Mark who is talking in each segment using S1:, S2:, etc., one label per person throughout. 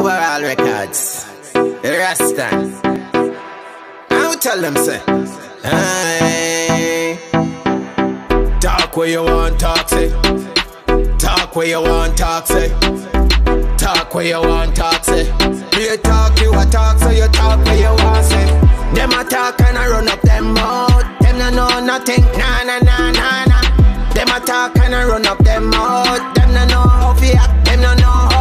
S1: Overall Records, Ras Stan. I'll tell them say, hey. Talk where you want, talk say. Talk where you want, talk say. Talk where you want, talk say. You talk, you a talk, so you talk where you want say. Them a talk and I run up them mouth. Them no know nothing, nah nah nah nah nah. Them a talk and I run up them mouth. Them no know how fi act, them no know how.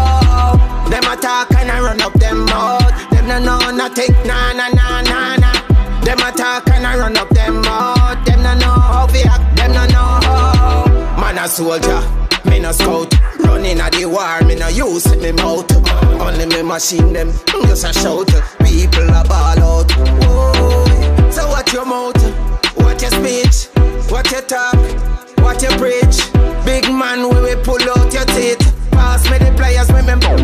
S1: Them a talk and I run up them mouth. Them no know nothing, nah nah nah nah nah. Them a talk and I run up them mouth. Them no know how fi act, them no know how. Man a soldier, me no scout. Running at the war, me no use me mouth. Only me machine them, just a shout. People a ball out. Whoa. So what your mouth? What your speech? What your talk? What you preach? Big man, we pull out your teeth. Pass me the players, remember.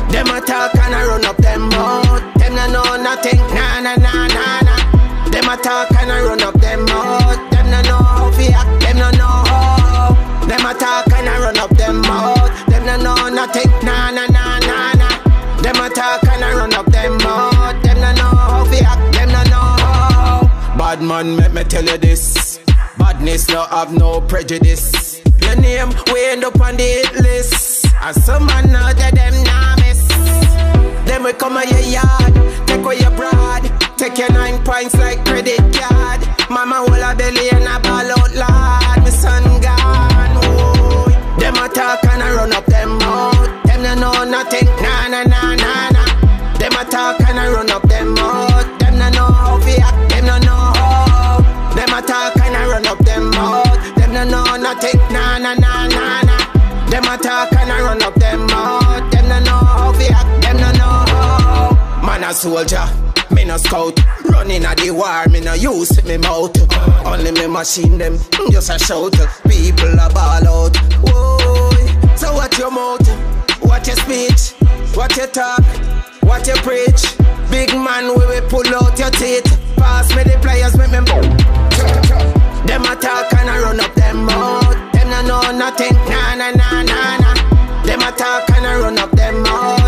S1: Them a talk and I run up them mouth. Them no know nothing, nah nah nah nah nah. Them a talk and I run up them mouth. Them no know how fi act, them no know how. Them a talk and I run up them mouth. Them no know nothing, nah nah nah nah nah. Them a talk and I run up them mouth. Them no know how fi act, them no know how. Bad man, make me tell you this. Badness no have no prejudice. Your name we end up on the hit list. And some man out there them nah miss. Them we come on your yard, take away your broad. Take your 9 points like credit card. Mama hold a belly and a ball out loud. My son gone, oh. Them a talk and I run up them mouth. Them no know nothing, nah nah nah nah nah. Them a talk and I run up them mouth. Them no know how fi act, them no know how. Them a talk and I run up them mouth. Them no know nothing, nah nah nah nah nah. Them a talk and I run up them mouth. Them no know how fi act, them no know how. Man a soldier, me no scout. Running at the war, me no use me mouth. Only me machine them, just a shout. People a ball out. Whoa. So what your mouth? What your speech? What your talk? What you preach? Big man, we pull out your teeth. Pass me the players, make me boom. Them a talk and I run up them mouth. Them no know nothing, nah nah nah nah nah. Them a talk and I run up them mouth.